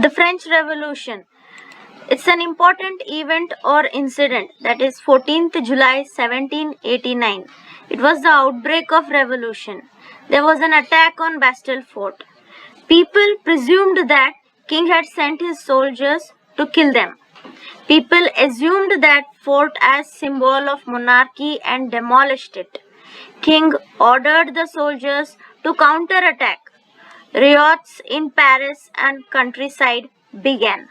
The French Revolution. It's an important event or incident, that is 14th July 1789. It was the outbreak of revolution. There was an attack on Bastille Fort. People presumed that king had sent his soldiers to kill them. People assumed that fort as symbol of monarchy and demolished it. King ordered the soldiers to counterattack. Riots in Paris and countryside began.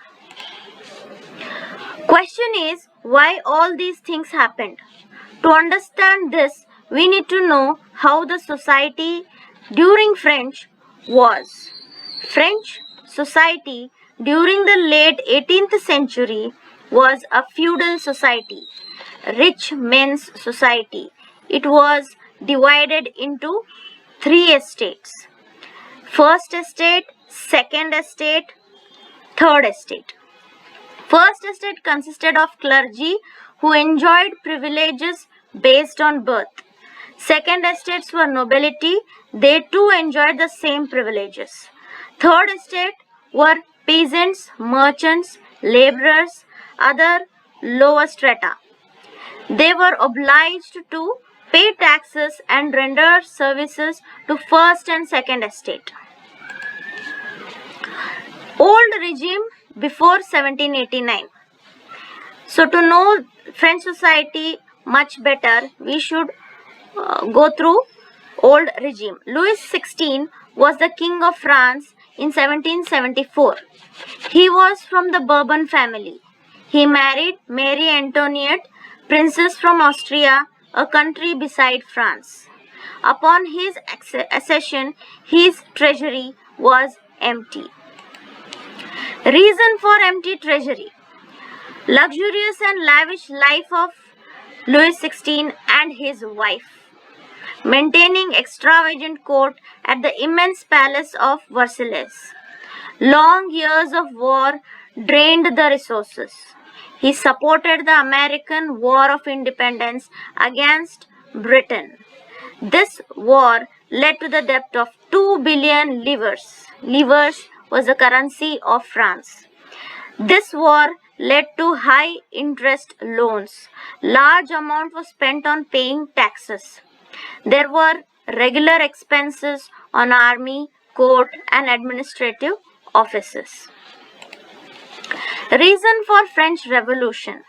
Question is, why all these things happened? To understand this, we need to know how the society during French was. French society during the late 18th century was a feudal society, rich men's society. It was divided into 3 estates. First estate, second estate, third estate. First estate consisted of clergy who enjoyed privileges based on birth. Second estates were nobility. They too enjoyed the same privileges. Third estate were peasants, merchants, laborers, other lower strata. They were obliged to pay taxes and render services to first and second estate. Old regime before 1789. So to know French society much better, we should go through old regime. Louis XVI was the king of France in 1774. He was from the Bourbon family. He married Marie Antoinette, princess from Austria, a country beside France. Upon his accession, his treasury was empty. Reason for empty treasury. Luxurious and lavish life of Louis XVI and his wife. Maintaining extravagant court at the immense palace of Versailles. Long years of war drained the resources. He supported the American War of Independence against Britain. This war led to the debt of 2 billion livres. Livres was the currency of France. This war led to high interest loans. Large amount was spent on paying taxes. There were regular expenses on army, court and administrative offices. Reason for French Revolution.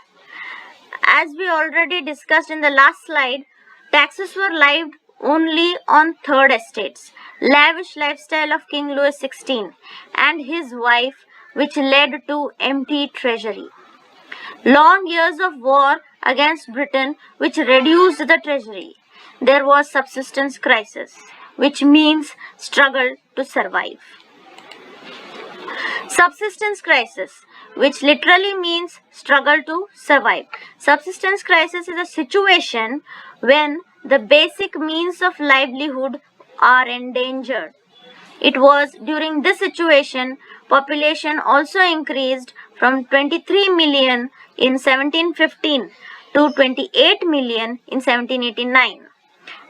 As we already discussed in the last slide, taxes were levied only on third estates. Lavish lifestyle of King Louis XVI and his wife, which led to empty treasury. Long years of war against Britain, which reduced the treasury. There was subsistence crisis, which means struggle to survive. Subsistence crisis, which literally means struggle to survive. Subsistence crisis is a situation when the basic means of livelihood are endangered. It was during this situation population also increased from 23 million in 1715 to 28 million in 1789,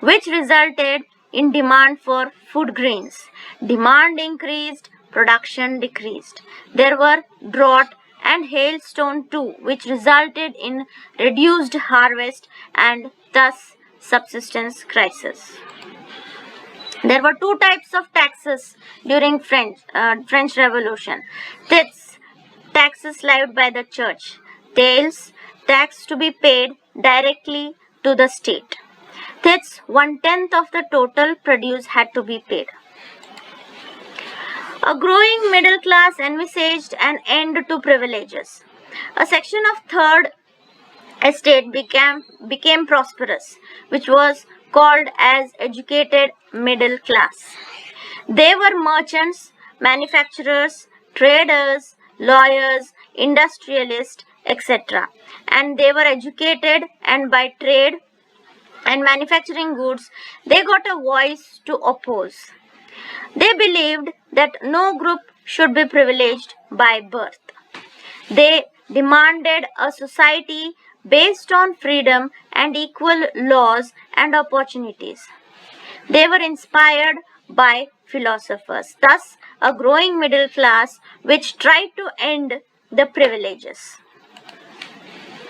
which resulted in demand for food grains. Demand increased, production decreased. There were drought and hailstone too, which resulted in reduced harvest and thus subsistence crisis. There were 2 types of taxes during French Revolution. Tithes, taxes levied by the church. Tails, tax to be paid directly to the state. Tithes, 1/10 of the total produce had to be paid. A growing middle class envisaged an end to privileges. A section of third estate became prosperous, which was called as educated middle class. They were merchants, manufacturers, traders, lawyers, industrialists, etc. And they were educated, and by trade and manufacturing goods, they got a voice to oppose. They believed that no group should be privileged by birth. They demanded a society based on freedom and equal laws and opportunities. They were inspired by philosophers, thus a growing middle class which tried to end the privileges.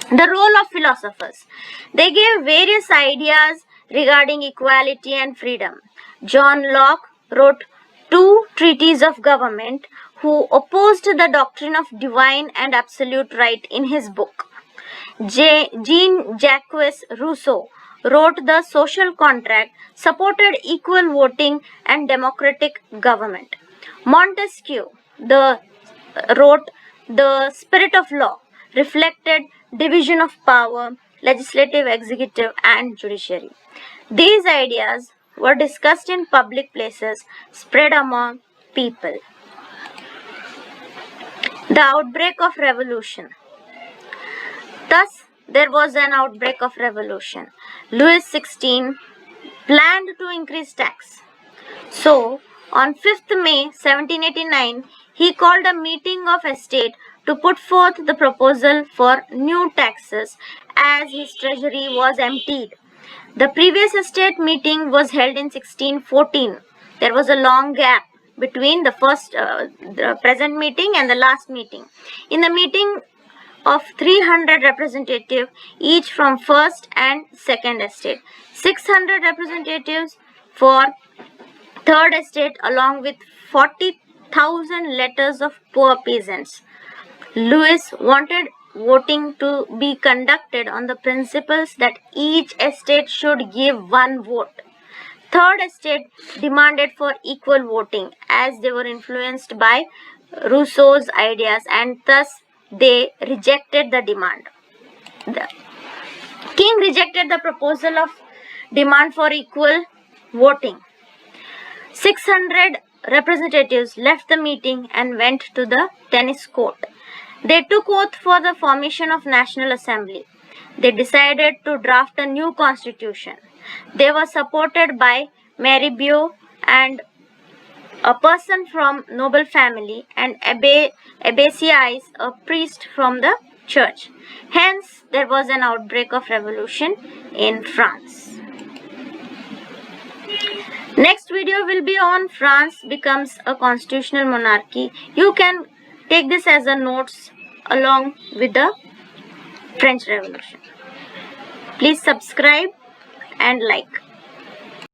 The role of philosophers. They gave various ideas regarding equality and freedom. John Locke wrote 2 treatises of government who opposed the doctrine of divine and absolute right in his book. Jean-Jacques Rousseau wrote The Social Contract, supported equal voting and democratic government. Montesquieu wrote The Spirit of Law, reflected division of power, legislative, executive, and judiciary. These ideas were discussed in public places, spread among people. The outbreak of revolution. Thus, there was an outbreak of revolution. Louis XVI planned to increase tax. So, on 5th May 1789, he called a meeting of estate to put forth the proposal for new taxes as his treasury was emptied. The previous estate meeting was held in 1614. There was a long gap between the present meeting and the last meeting. In the meeting of 300 representatives, each from first and second estate, 600 representatives for third estate, along with 40,000 letters of poor peasants. Louis wanted voting to be conducted on the principles that each estate should give 1 vote. Third estate demanded for equal voting as they were influenced by Rousseau's ideas, and thus they rejected the demand. The king rejected the proposal of demand for equal voting. 600 representatives left the meeting and went to the tennis court. They took oath for the formation of National Assembly. They decided to draft a new constitution. They were supported by Mirabeau and a person from noble family, and Abbasiais, a priest from the church. Hence, there was an outbreak of revolution in France. Next video will be on France becomes a constitutional monarchy. You can take this as a notes along with the French Revolution. Please subscribe and like.